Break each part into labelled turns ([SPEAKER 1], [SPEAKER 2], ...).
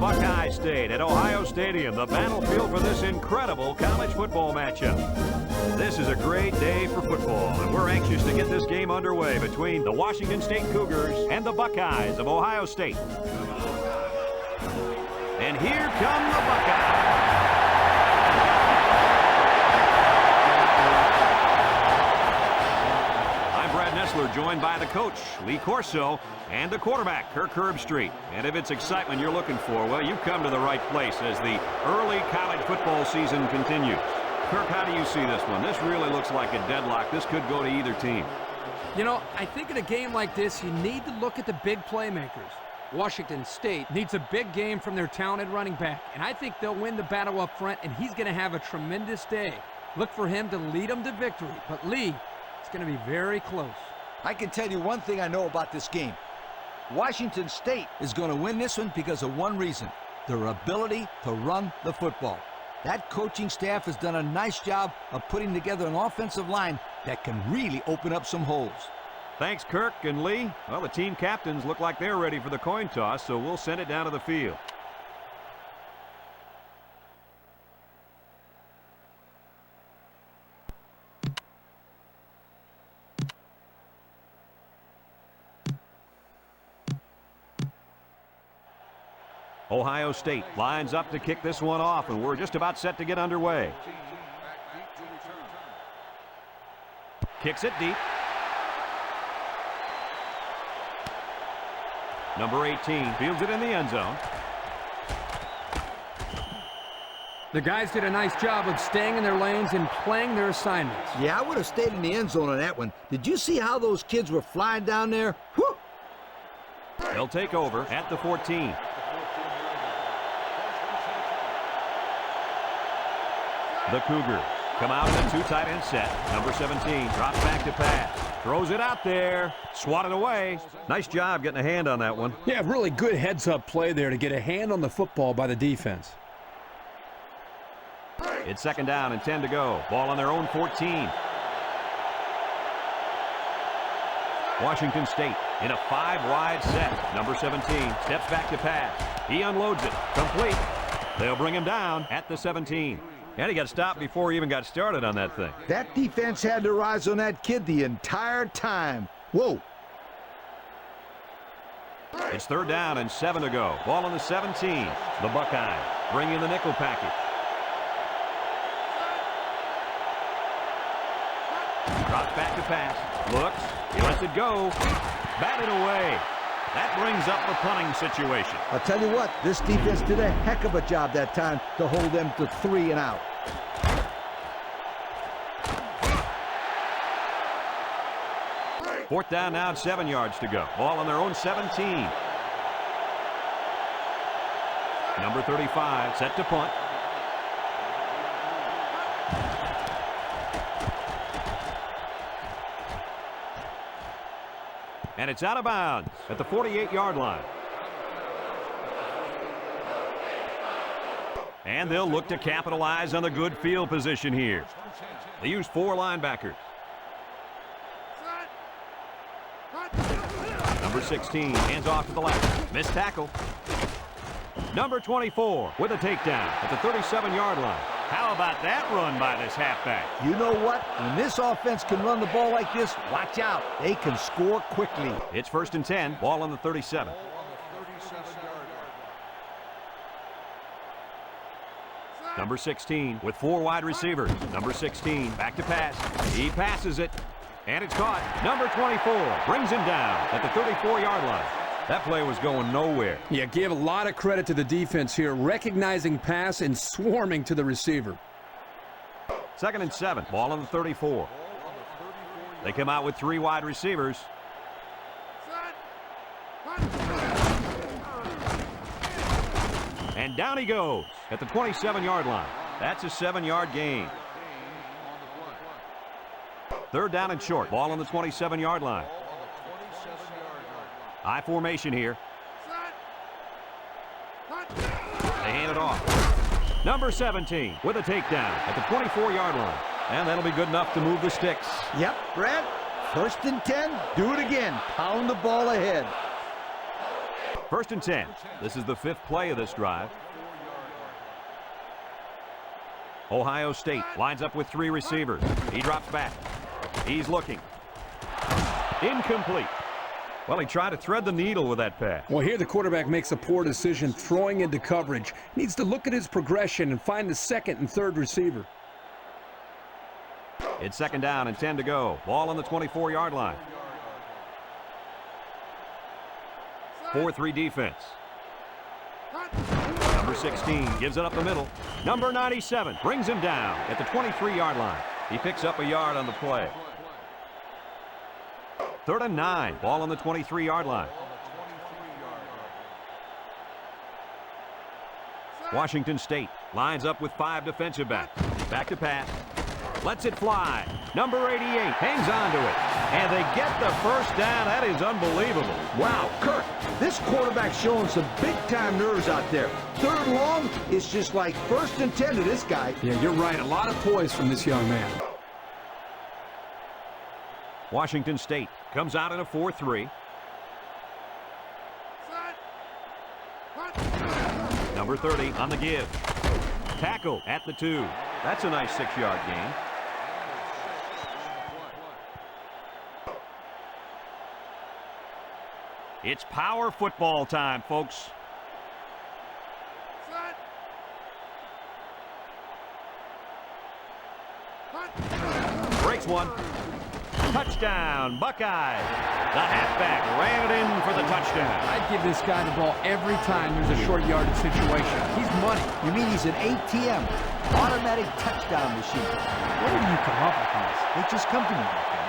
[SPEAKER 1] Buckeye State at Ohio Stadium, the battlefield for this incredible college football matchup. This is a great day for football, and we're anxious to get this game underway between the Washington State Cougars and the Buckeyes of Ohio State. And here come the Buckeyes. Joined by the coach, Lee Corso, and the quarterback, Kirk Herbstreit. And if it's excitement you're looking for, well, you've come to the right place as the early college football season continues. Kirk, how do you see this one? This really looks like a deadlock. This could go to either team.
[SPEAKER 2] You know, I think in a game like this, you need to look at the big playmakers. Washington State needs a big game from their talented running back, and I think they'll win the battle up front, and he's going to have a tremendous day. Look for him to lead them to victory, but Lee, it's going to be very close.
[SPEAKER 3] I can tell you one thing I know about this game. Washington State is going to win this one because of one reason: their ability to run the football. That coaching staff has done a nice job of putting together an offensive line that can really open up some holes.
[SPEAKER 1] Thanks, Kirk and Lee. Well, the team captains look like they're ready for the coin toss, so we'll send it down to the field. Ohio State lines up to kick this one off, and we're just about set to get underway. Kicks it deep. Number 18 fields it in the end zone.
[SPEAKER 2] The guys did a nice job of staying in their lanes and playing their assignments.
[SPEAKER 3] Yeah, I would have stayed in the end zone on that one. Did you see how those kids were flying down there? Whew!
[SPEAKER 1] They'll take over at the 14. The Cougars come out in a two tight end set. Number 17 drops back to pass. Throws it out there. Swatted away. Nice job getting a hand on that one.
[SPEAKER 4] Yeah, really good heads-up play there to get a hand on the football by the defense.
[SPEAKER 1] It's second down and 10 to go. Ball on their own 14. Washington State in a 5-wide set. Number 17 steps back to pass. He unloads it. Complete. They'll bring him down at the 17. And he got stopped before he even got started on that thing.
[SPEAKER 3] That defense had their eyes on that kid the entire time. Whoa.
[SPEAKER 1] It's third down and 7 to go. Ball on the 17. The Buckeyes bring in the nickel package. Drops back to pass. Looks. He lets it go. Batted away. That brings up the punting situation.
[SPEAKER 3] I'll tell you what, this defense did a heck of a job that time to hold them to 3 and out.
[SPEAKER 1] Fourth down now and 7 yards to go. Ball on their own 17. Number 35 set to punt. And it's out of bounds at the 48-yard line. And they'll look to capitalize on the good field position here. They use 4 linebackers. Number 16 hands off to the left. Missed tackle. Number 24 with a takedown at the 37-yard line. How about that run by this halfback?
[SPEAKER 3] You know what? When this offense can run the ball like this, watch out. They can score quickly.
[SPEAKER 1] It's first and 10. Ball on the 37. Number 16 with 4 wide receivers. Number 16 back to pass. He passes it. And it's caught. Number 24 brings him down at the 34-yard line. That play was going nowhere.
[SPEAKER 4] Yeah, gave a lot of credit to the defense here, recognizing pass and swarming to the receiver.
[SPEAKER 1] Second and 7. Ball on the 34. They come out with 3 wide receivers. And down he goes at the 27-yard line. That's a 7-yard gain. Third down and short. Ball on the 27-yard line. High formation here. They hand it off. Number 17 with a takedown at the 24-yard line. And that'll be good enough to move the sticks.
[SPEAKER 3] Yep, Brad. First and 10. Do it again. Pound the ball ahead.
[SPEAKER 1] First and 10. This is the 5th play of this drive. Ohio State lines up with 3 receivers. He drops back. He's looking. Incomplete. Well, he tried to thread the needle with that pass.
[SPEAKER 4] Well, here the quarterback makes a poor decision throwing into coverage. Needs to look at his progression and find the 2nd and 3rd receiver.
[SPEAKER 1] It's 2nd down and 10 to go. Ball on the 24-yard line. 4-3 defense. Number 16 gives it up the middle. Number 97 brings him down at the 23-yard line. He picks up a yard on the play. 3rd and 9. Ball on the 23-yard line. Washington State lines up with 5 defensive backs. Back to pass. Lets it fly. Number 88 hangs on to it. And they get the first down. That is unbelievable.
[SPEAKER 3] Wow, Kirk, this quarterback's showing some big-time nerves out there. 3rd long is just like 1st and 10 to this guy.
[SPEAKER 4] Yeah, you're right. A lot of poise from this young man.
[SPEAKER 1] Washington State comes out in a 4-3. Number 30 on the give. Tackle at the 2. That's a nice 6-yard gain. It's power football time, folks. Breaks one. Touchdown, Buckeyes. The halfback ran it in for the touchdown.
[SPEAKER 2] I'd give this guy the ball every time there's a short yardage situation. He's money.
[SPEAKER 3] You mean he's an ATM, automatic touchdown machine?
[SPEAKER 2] Where do you come up with these?
[SPEAKER 3] They just come to me like that.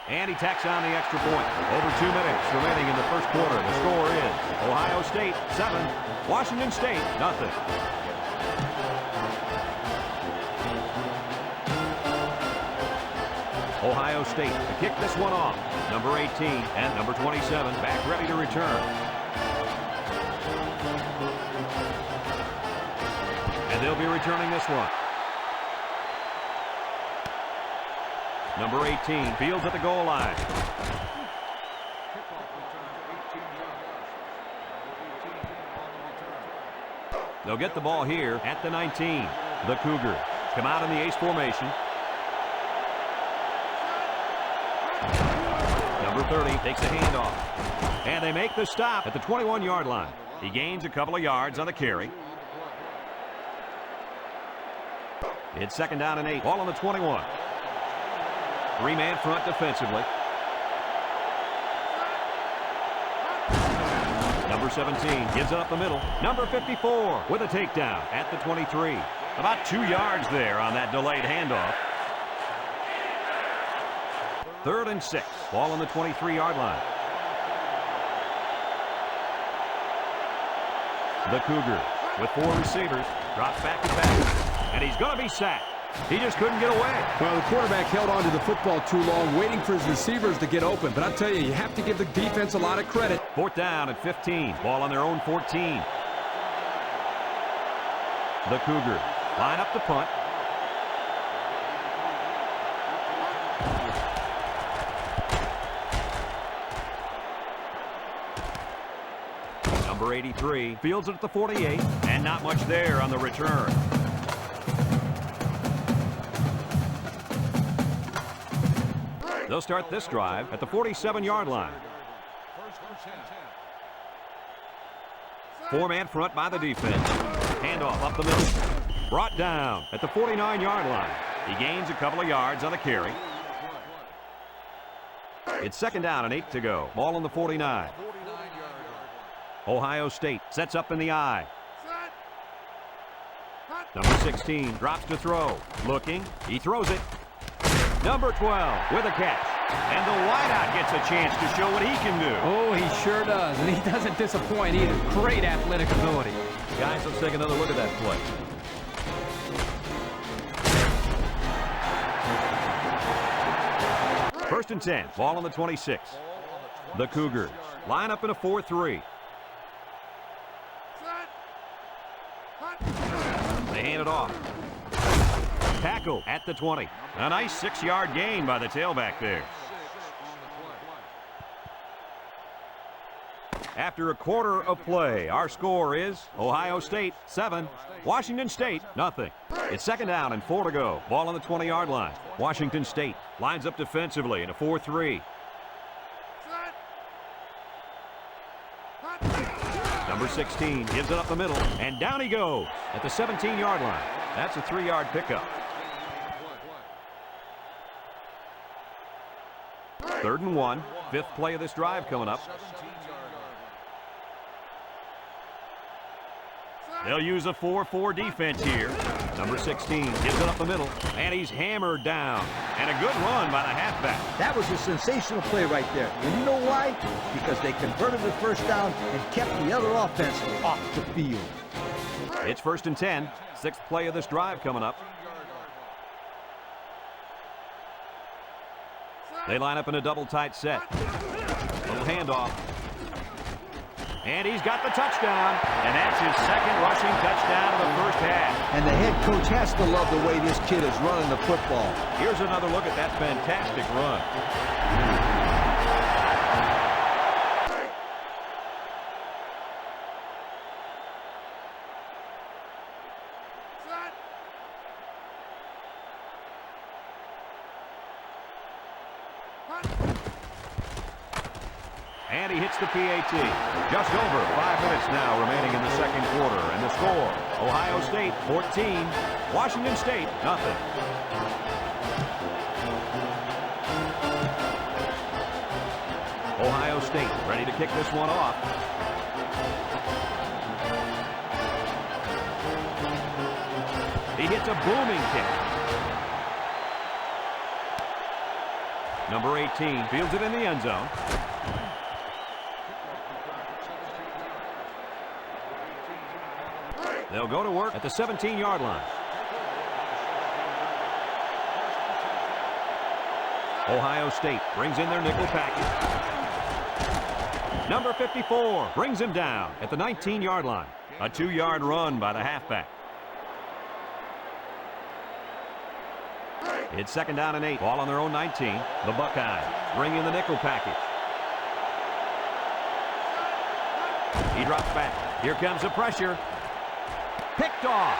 [SPEAKER 1] And he tacks on the extra point. Over 2 minutes remaining in the first quarter. The score is Ohio State 7, Washington State nothing. Ohio State to kick this one off. Number 18 and number 27 back ready to return. And they'll be returning this one. Number 18 fields at the goal line. They'll get the ball here at the 19. The Cougars come out in the ace formation. Number 30 takes a handoff. And they make the stop at the 21-yard line. He gains a couple of yards on the carry. It's 2nd down and 8. Ball on the 21. 3-man front defensively. Number 17 gives it up the middle. Number 54 with a takedown at the 23. About 2 yards there on that delayed handoff. 3rd and 6. Ball on the 23-yard line. The Cougars with 4 receivers drops back to back. And he's going to be sacked. He just couldn't get away.
[SPEAKER 4] Well, the quarterback held on to the football too long, waiting for his receivers to get open. But I'll tell you have to give the defense a lot of credit.
[SPEAKER 1] 4th down and 15. Ball on their own 14. The Cougars line up the punt. Number 83 fields it at the 48. And not much there on the return. They'll start this drive at the 47-yard line. 4-man front by the defense. Handoff up the middle. Brought down at the 49-yard line. He gains a couple of yards on the carry. It's 2nd down and 8 to go. Ball on the 49. Ohio State sets up in the I. Number 16 drops to throw. Looking. He throws it. Number 12 with a catch. And the wideout gets a chance to show what he can do.
[SPEAKER 2] Oh, he sure does. And he doesn't disappoint either. Great athletic ability.
[SPEAKER 1] Guys, let's take another look at that play. First and 10. Ball on the 26. The Cougars line up in a 4-3. hand it off. Tackle at the 20. A nice 6-yard gain by the tailback there. After a quarter of play, our score is Ohio State 7, Washington State nothing. It's second down and 4 to go. Ball on the 20-yard line. Washington State lines up defensively in a 4-3. Number 16 gives it up the middle, and down he goes at the 17-yard line. That's a 3-yard pickup. Third and 1, 5th play of this drive coming up. They'll use a 4-4 defense here. Number 16 gives it up the middle, and he's hammered down. And a good run by the halfback.
[SPEAKER 3] That was a sensational play right there. And you know why? Because they converted the first down and kept the other offense off the field.
[SPEAKER 1] It's first and 10, 6th play of this drive coming up. They line up in a double tight set. Little handoff. And he's got the touchdown. And that's his second rushing touchdown of the first half.
[SPEAKER 3] And the head coach has to love the way this kid is running the football.
[SPEAKER 1] Here's another look at that fantastic run. And he hits the PAT. Just over 5 minutes now remaining in the second quarter. And the score, Ohio State 14, Washington State nothing. Ohio State ready to kick this one off. He hits a booming kick. Number 18 fields it in the end zone. They'll go to work at the 17-yard line. Ohio State brings in their nickel package. Number 54 brings him down at the 19-yard line. A 2-yard run by the halfback. It's second down and 8. Ball on their own 19. The Buckeyes bring in the nickel package. He drops back. Here comes the pressure. Picked off.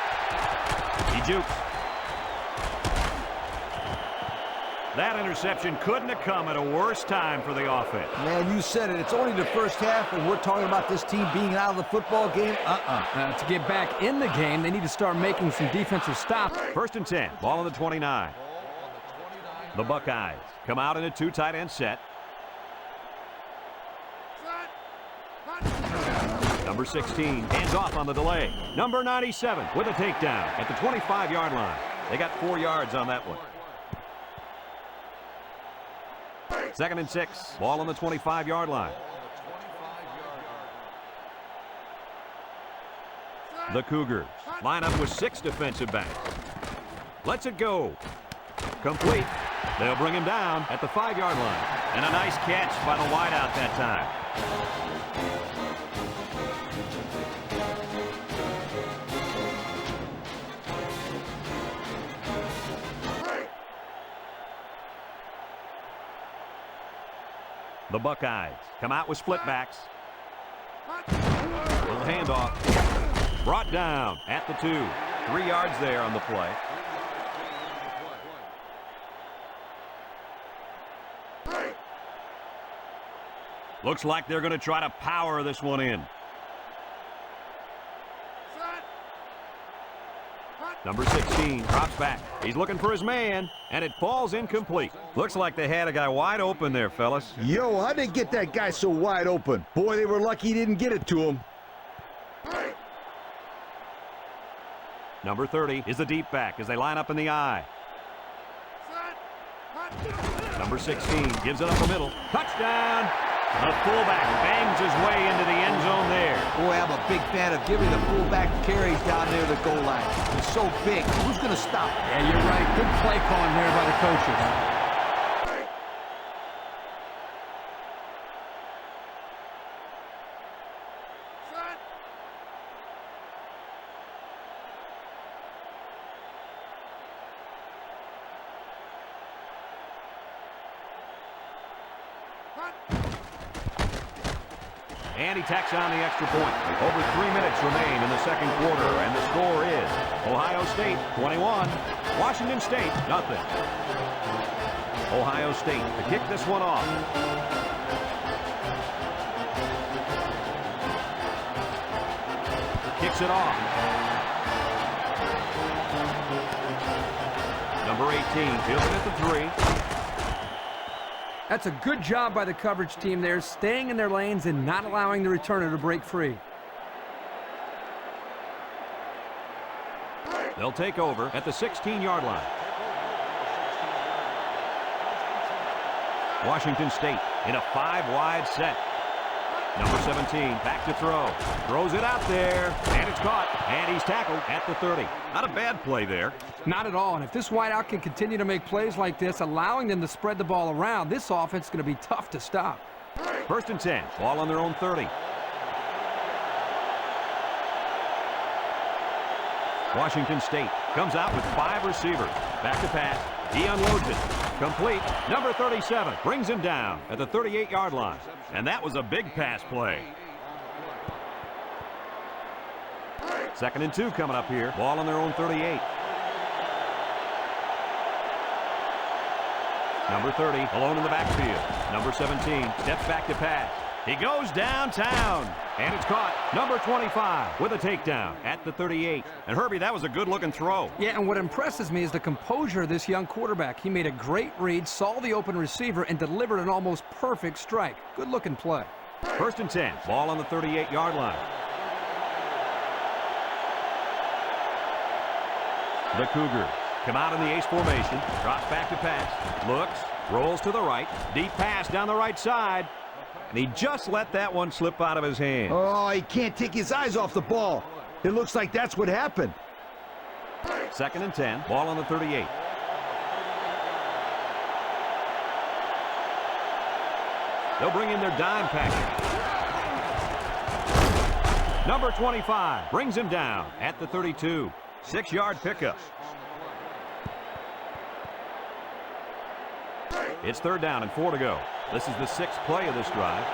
[SPEAKER 1] He jukes. That interception couldn't have come at a worse time for the offense.
[SPEAKER 3] Man, you said it. It's only the first half, and we're talking about this team being out of the football game.
[SPEAKER 2] To get back in the game, they need to start making some defensive stops.
[SPEAKER 1] First and 10. Ball on the 29. The Buckeyes come out in a 2 tight end set. Number 16 hands off on the delay. Number 97 with a takedown at the 25-yard line. They got 4 yards on that one. Second and 6. Ball on the 25-yard line. The Cougars line up with 6 defensive backs. Lets it go. Complete. They'll bring him down at the 5-yard line. And a nice catch by the wideout that time. The Buckeyes come out with split backs. Little handoff. Brought down at the 2. 3 yards there on the play. Looks like they're going to try to power this one in. Number 16 drops back. He's looking for his man, and it falls incomplete. Looks like they had a guy wide open there, fellas.
[SPEAKER 3] Yo, how'd they get that guy so wide open? Boy, they were lucky he didn't get it to him.
[SPEAKER 1] Number 30 is the deep back as they line up in the I. Number 16 gives it up the middle. Touchdown! The fullback bangs his way into the end zone there.
[SPEAKER 3] Boy, I'm a big fan of giving the fullback carries down near the goal line. He's so big. Who's going to stop him?
[SPEAKER 2] Yeah, you're right. Good play calling there by the coaches.
[SPEAKER 1] And he tacks on the extra point. Over 3 minutes remain in the second quarter, and the score is Ohio State 21, Washington State nothing. Ohio State to kick this one off. Kicks it off. Number 18 fielding at the 3.
[SPEAKER 2] That's a good job by the coverage team there, staying in their lanes and not allowing the returner to break free.
[SPEAKER 1] They'll take over at the 16-yard line. Washington State in a 5-wide set. Number 17 back to throw. Throws it out there, and it's caught. And he's tackled at the 30. Not a bad play there.
[SPEAKER 2] Not at all. And if this wideout can continue to make plays like this, allowing them to spread the ball around, this offense is going to be tough to stop.
[SPEAKER 1] 1st and 10. Ball on their own 30. Washington State comes out with 5 receivers. Back to pass. He unloads it. Complete. Number 37 brings him down at the 38-yard line. And that was a big pass play. 2nd and 2 coming up here. Ball on their own 38. Number 30 alone in the backfield. Number 17 steps back to pass. He goes downtown. And it's caught. Number 25 with a takedown at the 38. And Herbie, that was a good-looking throw.
[SPEAKER 2] Yeah, and what impresses me is the composure of this young quarterback. He made a great read, saw the open receiver, and delivered an almost perfect strike. Good-looking play.
[SPEAKER 1] 1st and 10. Ball on the 38-yard line. The Cougars come out in the ace formation. Drops back to pass. Looks. Rolls to the right. Deep pass down the right side. And he just let that one slip out of his hands.
[SPEAKER 3] Oh, he can't take his eyes off the ball. It looks like that's what happened.
[SPEAKER 1] 2nd and 10. Ball on the 38. They'll bring in their dime package. Number 25 brings him down at the 32. 6-yard pickup. It's 3rd down and 4 to go. This is the 6th play of this drive.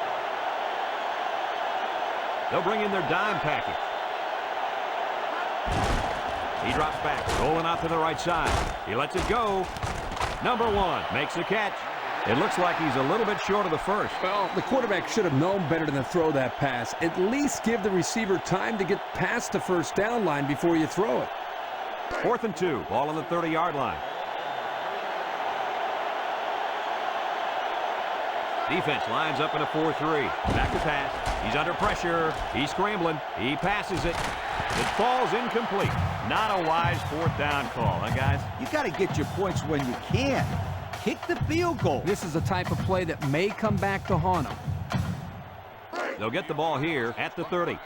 [SPEAKER 1] They'll bring in their dime package. He drops back, rolling out to the right side. He lets it go. Number 1 makes the catch. It looks like he's a little bit short of the first.
[SPEAKER 4] Well, the quarterback should have known better than to throw that pass. At least give the receiver time to get past the 1st down line before you throw it.
[SPEAKER 1] 4th and 2. Ball on the 30-yard line. Defense lines up in a 4-3. Back to pass. He's under pressure. He's scrambling. He passes it. It falls incomplete. Not a wise 4th down call, huh, guys?
[SPEAKER 3] You got to get your points when you can. Kick the field goal.
[SPEAKER 2] This is the type of play that may come back to haunt them.
[SPEAKER 1] They'll get the ball here at the 30.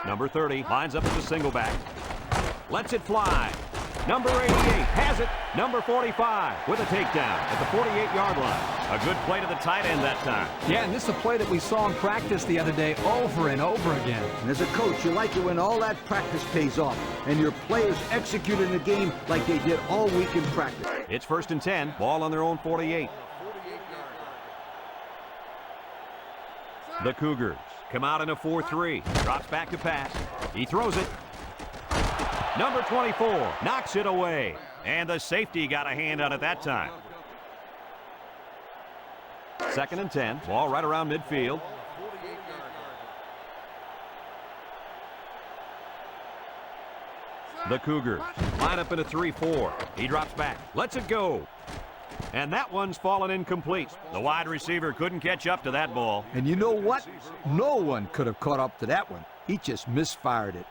[SPEAKER 1] Number 30 lines up as a single back. Lets it fly. Number 88 has it. Number 45 with a takedown at the 48-yard line. A good play to the tight end that time.
[SPEAKER 2] Yeah, and this is a play that we saw in practice the other day over and over again.
[SPEAKER 3] And as a coach, you like it when all that practice pays off and your players execute in the game like they did all week in practice.
[SPEAKER 1] It's 1st and 10. Ball on their own 48. The Cougars come out in a 4-3. Drops back to pass. He throws it. Number 24 knocks it away. And the safety got a hand on it that time. 2nd and 10. Ball right around midfield. The Cougars line up in a 3-4. He drops back. Lets it go. And that one's fallen incomplete. The wide receiver couldn't catch up to that ball.
[SPEAKER 3] And you know what? No one could have caught up to that one. He just misfired it.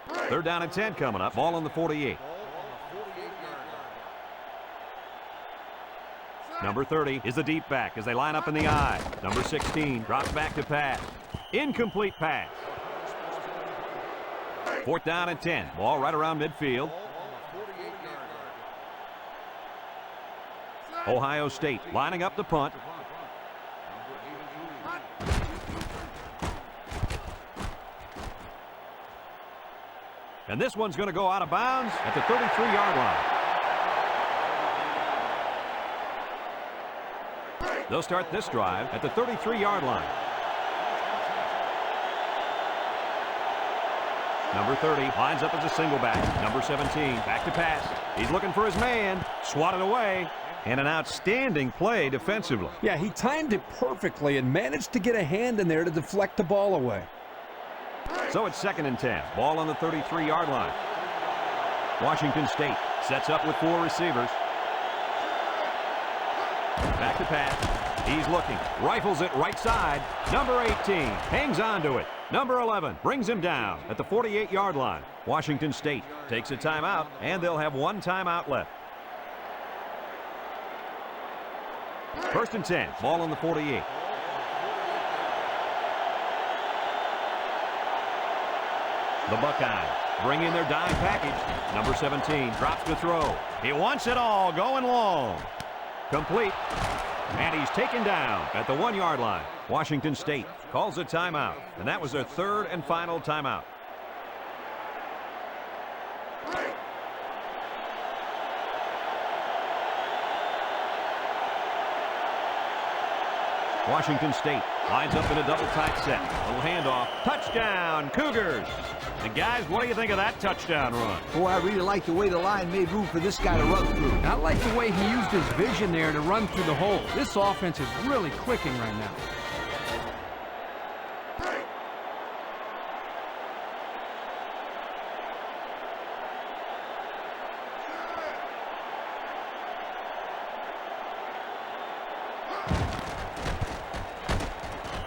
[SPEAKER 1] 3rd down and 10 coming up. Ball on the 48. Number 30 is the deep back as they line up in the I. Number 16 drops back to pass. Incomplete pass. 4th down and 10. Ball right around midfield. Ohio State lining up the punt. And this one's going to go out of bounds at the 33-yard line. They'll start this drive at the 33-yard line. Number 30 lines up as a single back. Number 17 back to pass. He's looking for his man. Swatted away. And an outstanding play defensively.
[SPEAKER 4] Yeah, he timed it perfectly and managed to get a hand in there to deflect the ball away.
[SPEAKER 1] So it's 2nd and 10. Ball on the 33-yard line. Washington State sets up with 4 receivers. Back to pass. He's looking. Rifles it right side. Number 18 hangs on to it. Number 11 brings him down at the 48-yard line. Washington State takes a timeout, and they'll have 1 timeout left. 1st and 10. Ball on the 48. The Buckeyes bring in their dime package. Number 17 drops to throw. He wants it all, going long. Complete. And he's taken down at the 1-yard line. Washington State calls a timeout, and that was their 3rd and final timeout. Washington State lines up in a double tight set. Little handoff. Touchdown, Cougars. And guys, what do you think of that touchdown run?
[SPEAKER 3] Boy, I really like the way the line made room for this guy to run through.
[SPEAKER 2] I like the way he used his vision there to run through the hole. This offense is really clicking right now.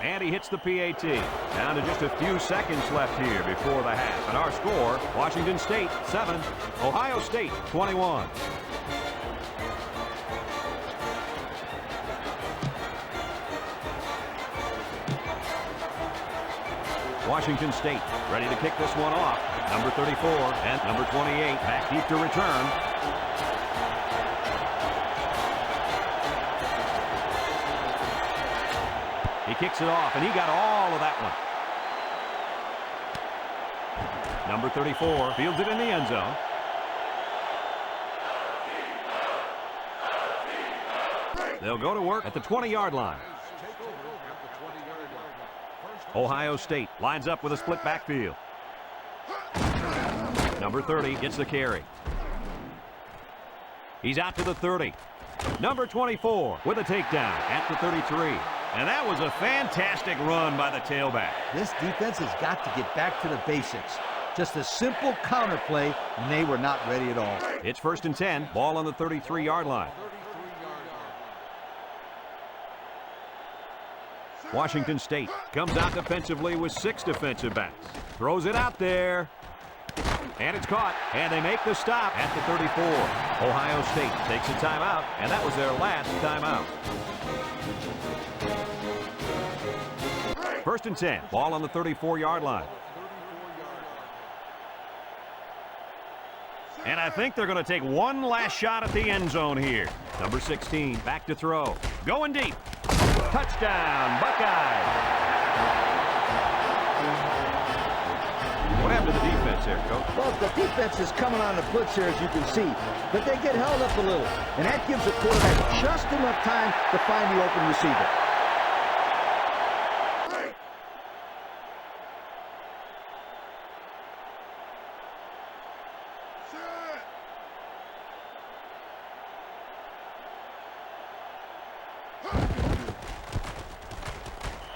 [SPEAKER 1] And he hits the PAT. Down to just a few seconds left here before the half. And our score, Washington State 7, Ohio State 21. Washington State ready to kick this one off. Number 34 and number 28 back deep to return. He kicks it off, and he got all of that one. Number 34 fields it in the end zone. They'll go to work at the 20-yard line. Ohio State lines up with a split backfield. Number 30 gets the carry. He's out to the 30. Number 24 with a takedown at the 33. And that was a fantastic run by the tailback.
[SPEAKER 3] This defense has got to get back to the basics. Just a simple counter play, and they were not ready at all.
[SPEAKER 1] It's 1st and 10. Ball on the 33-yard line. Washington State comes out defensively with 6 defensive backs. Throws it out there. And it's caught. And they make the stop at the 34. Ohio State takes a timeout, and that was their last timeout. 1st and 10. Ball on the 34-yard line. And I think they're going to take one last shot at the end zone here. Number 16 back to throw. Going deep. Touchdown, Buckeyes. What happened to the defense here, Coach?
[SPEAKER 3] Well, the defense is coming on the blitz here, as you can see. But they get held up a little. And that gives the quarterback just enough time to find the open receiver.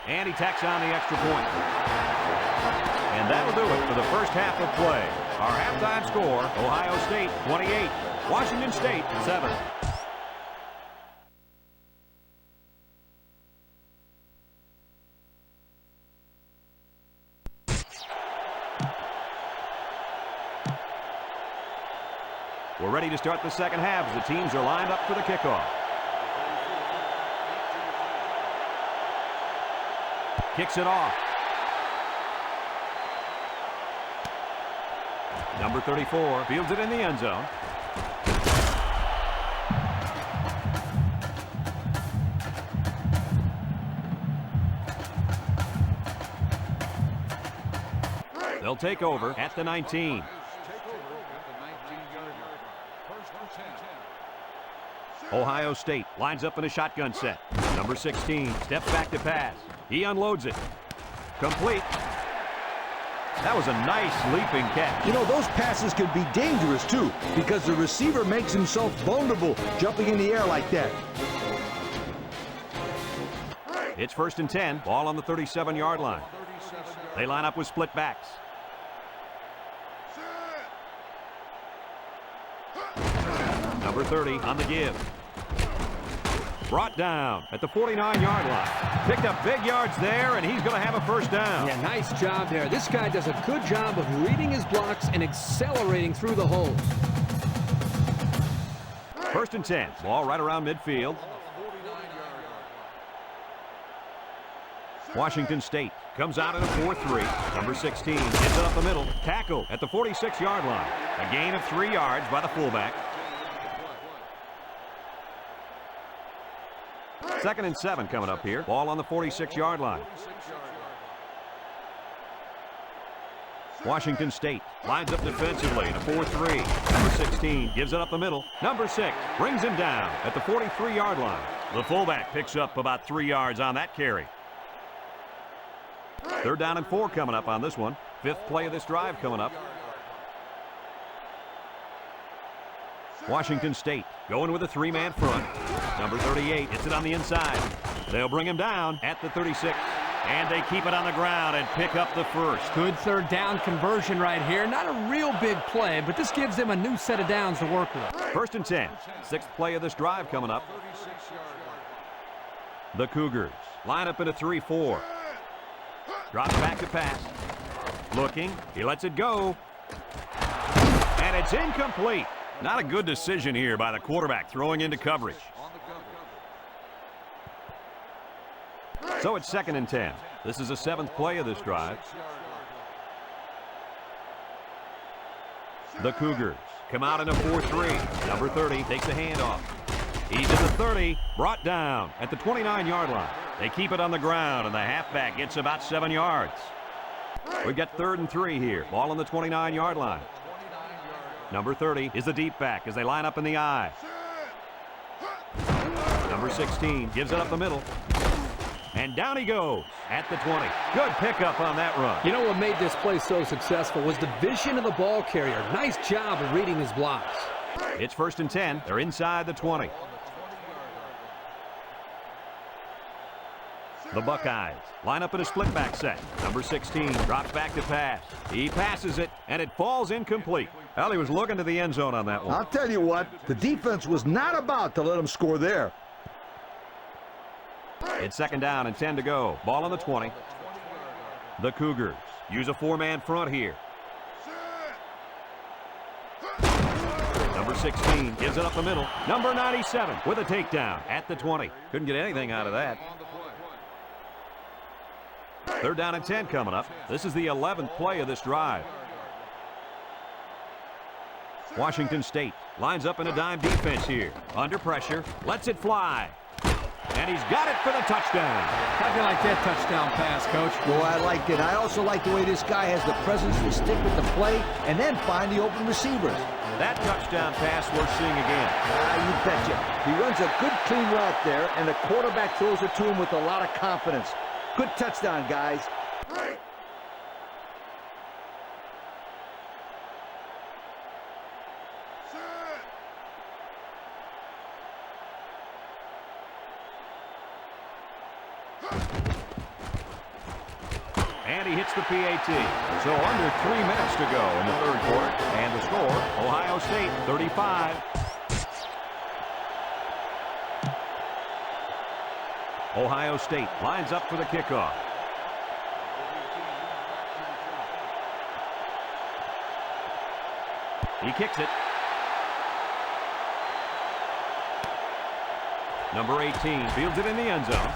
[SPEAKER 1] And he tacks on the extra point. And that'll do it for the first half of play. Our halftime score, Ohio State 28, Washington State 7. We're ready to start the second half as the teams are lined up for the kickoff. Kicks it off. Number 34 fields it in the end zone. They'll take over at the 19. Ohio State lines up in a shotgun set. Number 16 steps back to pass. He unloads it. Complete. That was a nice leaping catch.
[SPEAKER 3] You know, those passes can be dangerous, too, because the receiver makes himself vulnerable jumping in the air like that.
[SPEAKER 1] It's 1st and 10. Ball on the 37-yard line. They line up with split backs. Number 30 on the give. Brought down at the 49-yard line. Picked up big yards there, and he's going to have a first down.
[SPEAKER 4] Yeah, nice job there. This guy does a good job of reading his blocks and accelerating through the holes.
[SPEAKER 1] 1st and 10. Ball right around midfield. Washington State comes out in a 4-3. Number 16 hits it up the middle. Tackle at the 46-yard line. A gain of 3 yards by the fullback. 2nd and 7 coming up here. Ball on the 46-yard line. Washington State lines up defensively in a 4-3. Number 16 gives it up the middle. Number 6 brings him down at the 43-yard line. The fullback picks up about 3 yards on that carry. 3rd down and 4 coming up on this one. 5th play of this drive coming up. Washington State going with a 3-man front. Number 38 hits it on the inside. They'll bring him down at the 36. And they keep it on the ground and pick up the first.
[SPEAKER 2] Good 3rd down conversion right here. Not a real big play, but this gives them a new set of downs to work with.
[SPEAKER 1] 1st and 10. 6th play of this drive coming up. The Cougars line up in a 3-4. Drops back to pass. Looking. He lets it go. And it's incomplete. Not a good decision here by the quarterback throwing into coverage. So it's 2nd and 10. This is the 7th play of this drive. The Cougars come out in a 4-3. Number 30 takes a handoff. He's at the 30, brought down at the 29-yard line. They keep it on the ground, and the halfback gets about 7 yards. We've got 3rd and 3 here. Ball on the 29-yard line. Number 30 is the deep back as they line up in the I. Number 16 gives it up the middle. And down he goes at the 20. Good pickup on that run.
[SPEAKER 4] You know what made this play so successful was the vision of the ball carrier. Nice job of reading his blocks.
[SPEAKER 1] It's 1st and 10. They're inside the 20. The Buckeyes line up in a split back set. Number 16 drops back to pass. He passes it, and it falls incomplete. Well, he was looking to the end zone on that one.
[SPEAKER 3] I'll tell you what, the defense was not about to let him score there.
[SPEAKER 1] It's 2nd down and 10 to go. Ball on the 20. The Cougars use a 4-man front here. Number 16 gives it up the middle. Number 97 with a takedown at the 20. Couldn't get anything out of that. 3rd down and 10 coming up. This is the 11th play of this drive. Washington State lines up in a dime defense here. Under pressure, lets it fly. And he's got it for the touchdown.
[SPEAKER 2] How'd you like that touchdown pass, Coach?
[SPEAKER 3] Well, I liked it. I also like the way this guy has the presence to stick with the play and then find the open receivers.
[SPEAKER 1] That touchdown pass we're seeing again.
[SPEAKER 3] You betcha. He runs a good, clean route there, and the quarterback throws it to him with a lot of confidence. Good touchdown, guys.
[SPEAKER 1] And he hits the PAT. So under 3 minutes to go in the 3rd quarter. And the score, Ohio State 35. Ohio State lines up for the kickoff. He kicks it. Number 18 fields it in the end zone.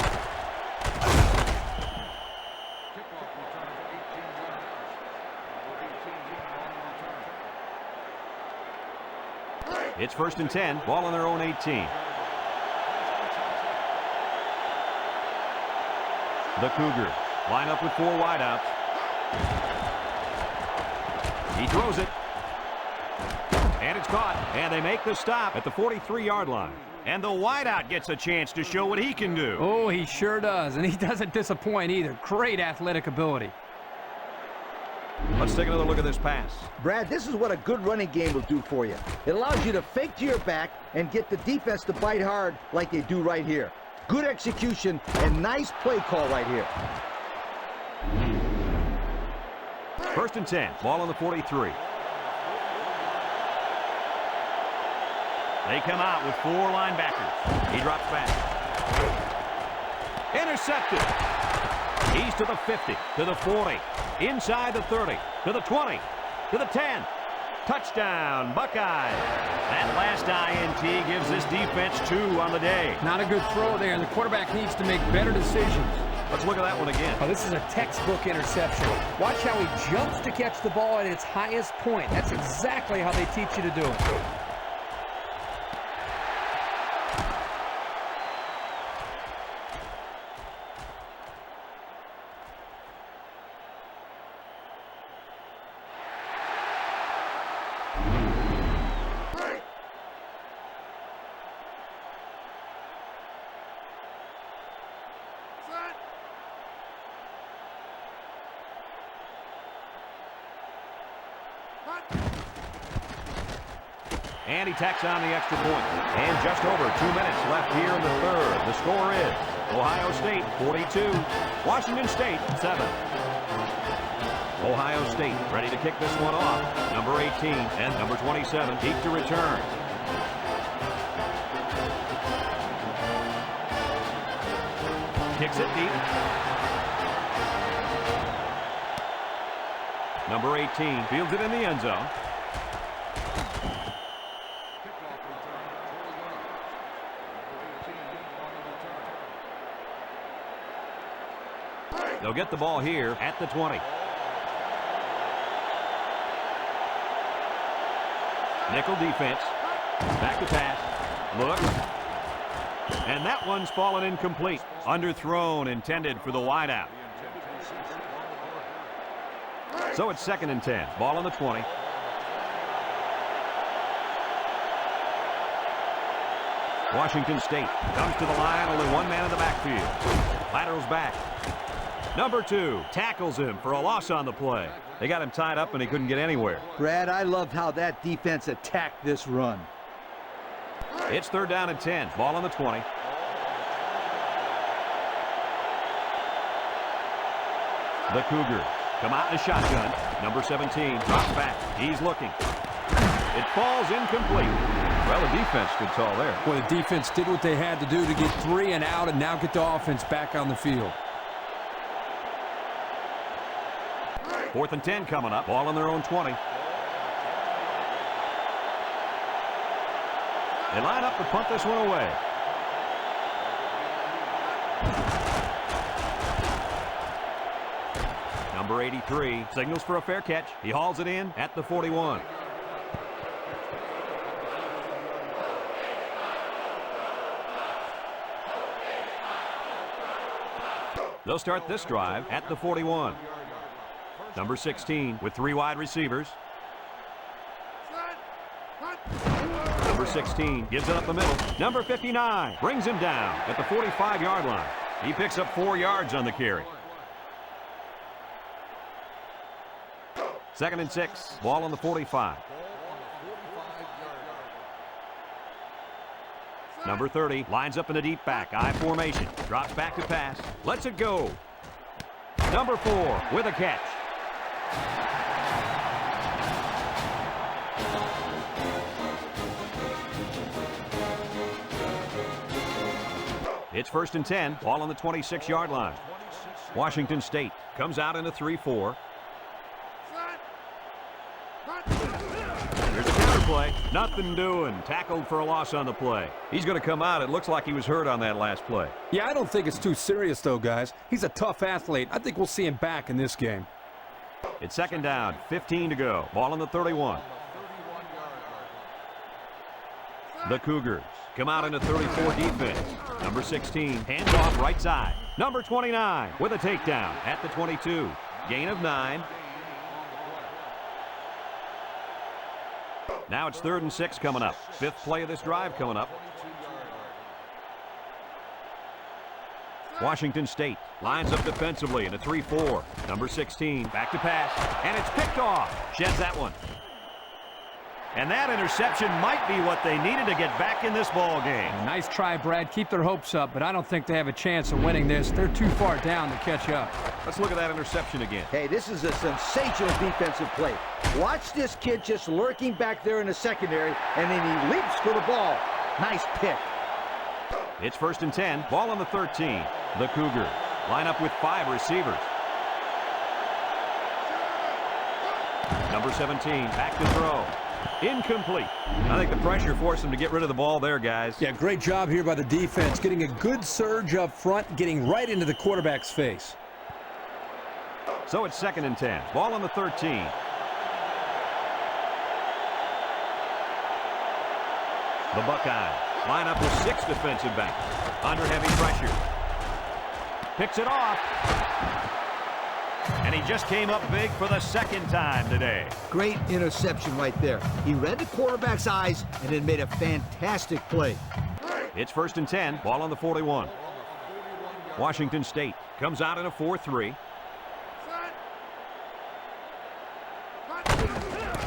[SPEAKER 1] It's 1st and 10, ball on their own 18. The Cougars line up with 4 wideouts. He throws it. And it's caught. And they make the stop at the 43-yard line. And the wideout gets a chance to show what he can do.
[SPEAKER 2] Oh, he sure does, and he doesn't disappoint either. Great athletic ability.
[SPEAKER 1] Let's take another look at this pass.
[SPEAKER 3] Brad, this is what a good running game will do for you. It allows you to fake to your back and get the defense to bite hard like they do right here. Good execution and nice play call right here.
[SPEAKER 1] 1st and 10, ball on the 43. They come out with 4 linebackers. He drops back. Intercepted. He's to the 50, to the 40, inside the 30, to the 20, to the 10. Touchdown, Buckeyes. That last INT gives this defense 2 on the day.
[SPEAKER 2] Not a good throw there, and the quarterback needs to make better decisions.
[SPEAKER 1] Let's look at that one again.
[SPEAKER 2] Oh, this is a textbook interception. Watch how he jumps to catch the ball at its highest point. That's exactly how they teach you to do it.
[SPEAKER 1] And he tacks on the extra point. And just over 2 minutes left here in the 3rd. The score is Ohio State 42, Washington State 7. Ohio State ready to kick this one off. Number 18 and number 27 deep to return. Kicks it deep. Number 18 fields it in the end zone. They'll get the ball here at the 20. Nickel defense. Back to pass. Look. And that one's fallen incomplete. Underthrown, intended for the wideout. So it's 2nd and 10. Ball on the 20. Washington State comes to the line. Only 1 man in the backfield. Laterals back. Number 2 tackles him for a loss on the play. They got him tied up and he couldn't get anywhere.
[SPEAKER 3] Brad, I loved how that defense attacked this run.
[SPEAKER 1] It's 3rd down and 10. Ball on the 20. The Cougars come out in a shotgun. Number 17 drops back. He's looking. It falls incomplete. Well, the defense stood tall there.
[SPEAKER 4] Well, the defense did what they had to do to get 3 and out and now get the offense back on the field.
[SPEAKER 1] 4th and 10 coming up. Ball on their own 20. They line up to punt this one away. Number 83 signals for a fair catch. He hauls it in at the 41. They'll start this drive at the 41. Number 16 with 3 wide receivers. Number 16 gives it up the middle. Number 59 brings him down at the 45-yard line. He picks up 4 yards on the carry. 2nd and 6. Ball on the 45. Number 30 lines up in the deep back. I formation. Drops back to pass. Lets it go. Number 4 with a catch. It's 1st and 10. Ball on the 26-yard line. Washington State comes out in a 3-4. Here's a counter play. Nothing doing. Tackled for a loss on the play. He's going to come out. It looks like he was hurt on that last play.
[SPEAKER 4] Yeah, I don't think it's too serious, though, guys. He's a tough athlete. I think we'll see him back in this game.
[SPEAKER 1] It's 2nd down. 15 to go. Ball on the 31. The Cougars come out in a 34 defense. Number 16 hands off right side. Number 29 with a takedown at the 22. Gain of 9. Now it's 3rd and 6 coming up. 5th play of this drive coming up. Washington State lines up defensively in a 3-4. Number 16 back to pass, and it's picked off. Sheds that one. And that interception might be what they needed to get back in this ball game.
[SPEAKER 2] Nice try, Brad. Keep their hopes up, but I don't think they have a chance of winning this. They're too far down to catch up.
[SPEAKER 1] Let's look at that interception again.
[SPEAKER 3] Hey, this is a sensational defensive play. Watch this kid just lurking back there in the secondary, and then he leaps for the ball. Nice pick.
[SPEAKER 1] It's 1st and 10. Ball on the 13. The Cougars line up with 5 receivers. Number 17 back to throw. Incomplete. I think the pressure forced them to get rid of the ball there, guys.
[SPEAKER 4] Yeah, great job here by the defense, getting a good surge up front, getting right into the quarterback's face.
[SPEAKER 1] So it's 2nd and 10. Ball on the 13. The Buckeyes line up with 6 defensive backs. Under heavy pressure. Picks it off. And he just came up big for the 2nd time today.
[SPEAKER 3] Great interception right there. He read the quarterback's eyes and then made a fantastic play.
[SPEAKER 1] It's 1st and 10. Ball on the 41. Washington State comes out in a 4-3.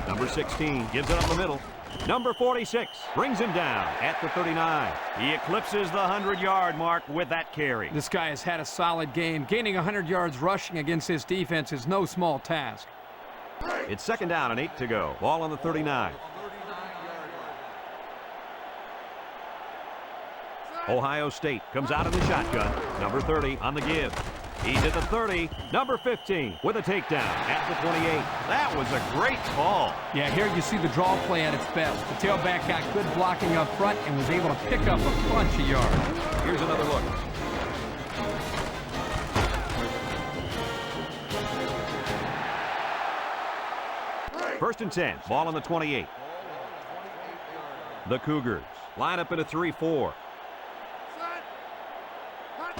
[SPEAKER 1] Number 16 gives it up the middle. Number 46 brings him down at the 39. He eclipses the 100-yard mark with that carry.
[SPEAKER 2] This guy has had a solid game. Gaining 100 yards rushing against his defense is no small task.
[SPEAKER 1] It's 2nd down and 8 to go. Ball on the 39. Ohio State comes out in the shotgun. Number 30 on the give. He's at the 30. Number 15 with a takedown at the 28. That was a great call.
[SPEAKER 2] Yeah, here you see the draw play at its best. The tailback got good blocking up front and was able to pick up a bunch of yards.
[SPEAKER 1] Here's another look. First and 10. Ball on the 28. The Cougars line up in a 3-4.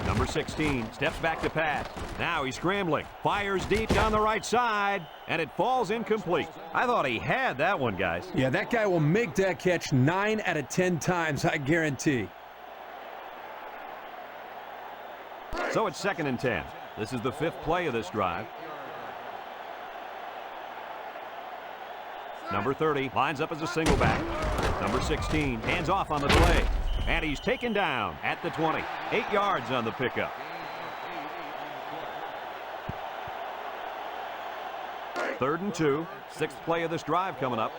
[SPEAKER 1] Number 16 steps back to pass. Now he's scrambling. Fires deep down the right side, and it falls incomplete. I thought he had that one, guys.
[SPEAKER 4] Yeah, that guy will make that catch 9 out of 10 times, I guarantee.
[SPEAKER 1] So it's 2nd and 10. This is the 5th play of this drive. Number 30 lines up as a single back. Number 16 hands off on the delay. And he's taken down at the 20. 8 yards on the pickup. Third and 2. 6th play of this drive coming up.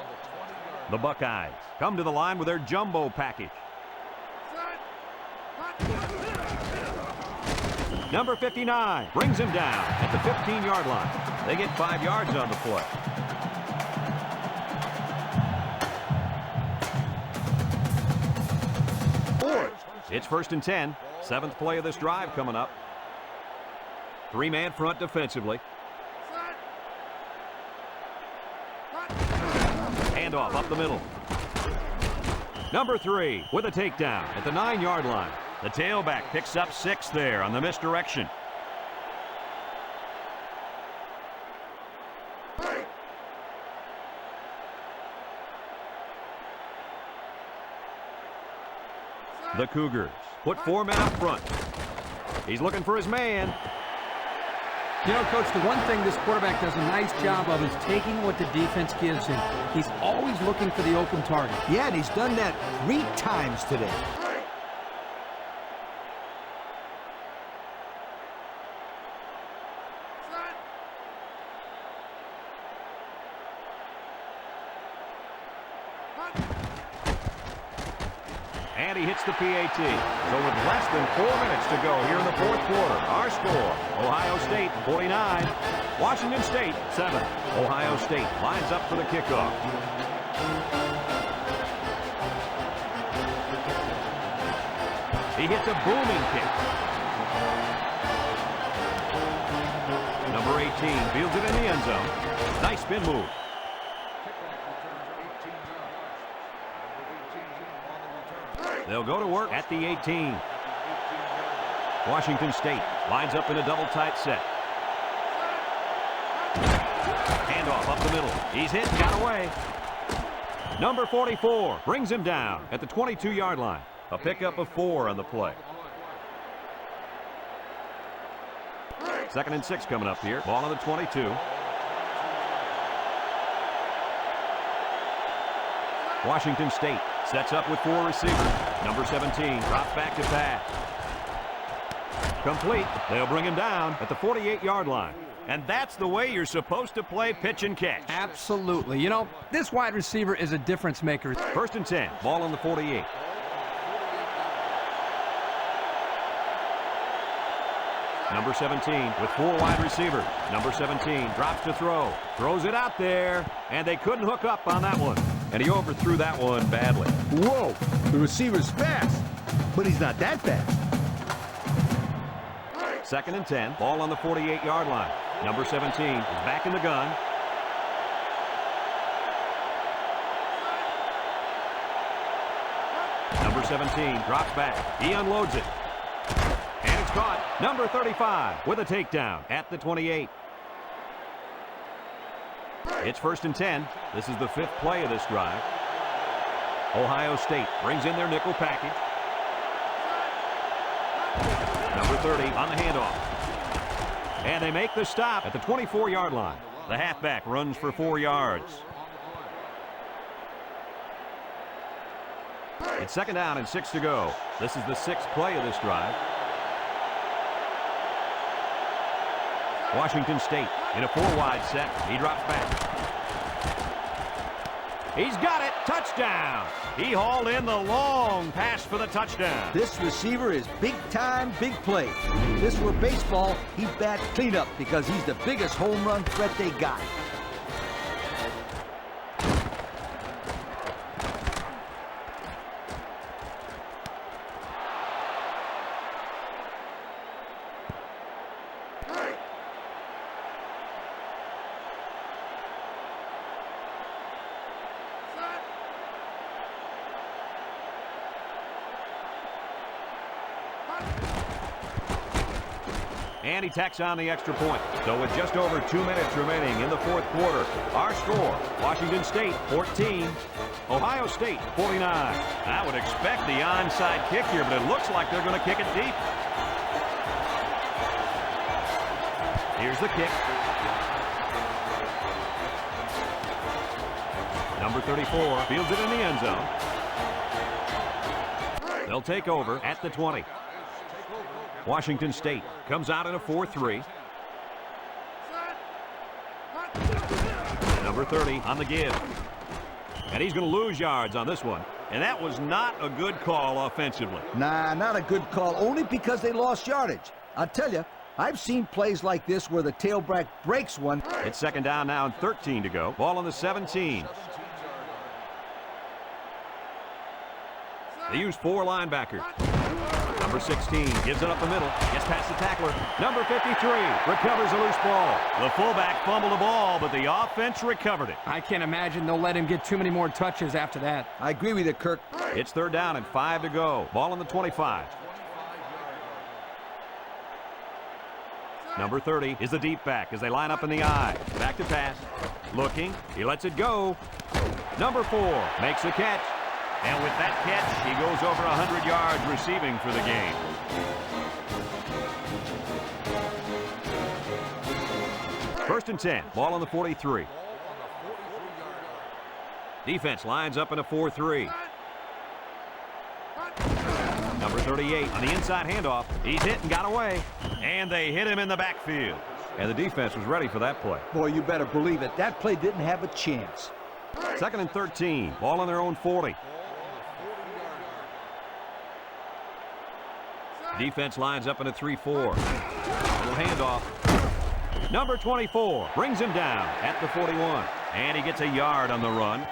[SPEAKER 1] The Buckeyes come to the line with their jumbo package. Number 59 brings him down at the 15-yard line. They get 5 yards on the play. It's 1st and 10. 7th play of this drive coming up. 3-man front defensively. Handoff up the middle. Number 3 with a takedown at the 9-yard line. The tailback picks up 6 there on the misdirection. The Cougars put 4 men up front. He's looking for his man.
[SPEAKER 2] You know, Coach, the one thing this quarterback does a nice job of is taking what the defense gives him. He's always looking for the open target.
[SPEAKER 3] Yeah, and he's done that 3 times today.
[SPEAKER 1] And he hits the PAT. So with less than 4 minutes to go here in the 4th quarter, our score, Ohio State 49, Washington State 7. Ohio State lines up for the kickoff. He hits a booming kick. Number 18 fields it in the end zone. Nice spin move. They'll go to work at the 18. Washington State lines up in a double tight set. Handoff up the middle. He's hit, got away. Number 44 brings him down at the 22-yard line. A pickup of 4 on the play. 2nd and 6 coming up here. Ball on the 22. Washington State sets up with 4 receivers. Number 17 drops back to pass. Complete. They'll bring him down at the 48-yard line. And that's the way you're supposed to play pitch and catch.
[SPEAKER 2] Absolutely. You know, this wide receiver is a difference maker.
[SPEAKER 1] 1st and 10. Ball on the 48. Number 17 with 4 wide receivers. Number 17 drops to throw. Throws it out there. And they couldn't hook up on that one. And he overthrew that one badly.
[SPEAKER 3] Whoa, the receiver's fast, but he's not that fast.
[SPEAKER 1] 2nd and 10. Ball on the 48-yard line. Number 17 is back in the gun. Number 17 drops back. He unloads it. And it's caught. Number 35 with a takedown at the 28. It's 1st and 10. This is the 5th play of this drive. Ohio State brings in their nickel package. Number 30 on the handoff. And they make the stop at the 24-yard line. The halfback runs for 4 yards. It's 2nd down and 6 to go. This is the 6th play of this drive. Washington State in a 4-wide set. He drops back. He's got it. Touchdown. He hauled in the long pass for the touchdown.
[SPEAKER 3] This receiver is big time, big play. If this were baseball, he'd bat cleanup because he's the biggest home run threat they got.
[SPEAKER 1] And he tacks on the extra point. So with just over 2 minutes remaining in the 4th quarter, our score, Washington State 14, Ohio State 49. I would expect the onside kick here, but it looks like they're going to kick it deep. Here's the kick. Number 34 fields it in the end zone. They'll take over at the 20. Washington State comes out in a 4-3. Number 30 on the give. And he's going to lose yards on this one. And that was not a good call offensively.
[SPEAKER 3] Nah, not a good call, only because they lost yardage. I'll tell you, I've seen plays like this where the tailback breaks one.
[SPEAKER 1] It's 2nd down now and 13 to go. Ball on the 17. They use 4 linebackers. Number 16 gives it up the middle. Gets past the tackler. Number 53 recovers a loose ball. The fullback fumbled the ball, but the offense recovered it.
[SPEAKER 2] I can't imagine they'll let him get too many more touches after that.
[SPEAKER 3] I agree with you, Kirk.
[SPEAKER 1] It's 3rd down and 5 to go. Ball on the 25. Number 30 is the deep back as they line up in the I. Back to pass. Looking. He lets it go. Number 4 makes the catch. And with that catch, he goes over 100 yards receiving for the game. First and 10. Ball on the 43. Defense lines up in a 4-3. Number 38 on the inside handoff. He's hit and got away. And they hit him in the backfield. And the defense was ready for that play.
[SPEAKER 3] Boy, you better believe it. That play didn't have a chance.
[SPEAKER 1] 2nd and 13. Ball on their own 40. Defense lines up in a 3-4. Little handoff. Number 24 brings him down at the 41. And he gets a yard on the run.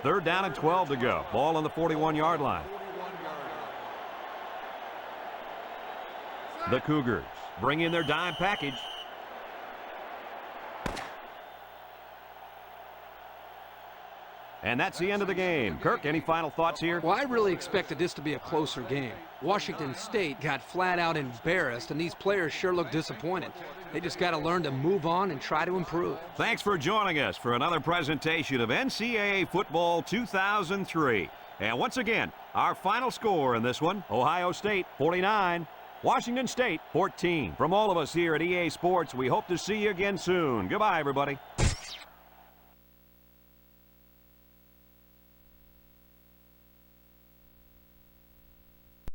[SPEAKER 1] 3rd down and 12 to go. Ball on the 41-yard line. The Cougars bring in their dime package. And that's the end of the game. Kirk, any final thoughts here?
[SPEAKER 2] Well, I really expected this to be a closer game. Washington State got flat out embarrassed, and these players sure look disappointed. They just got to learn to move on and try to improve.
[SPEAKER 1] Thanks for joining us for another presentation of NCAA Football 2003. And once again, our final score in this one, Ohio State 49, Washington State 14. From all of us here at EA Sports, we hope to see you again soon. Goodbye, everybody.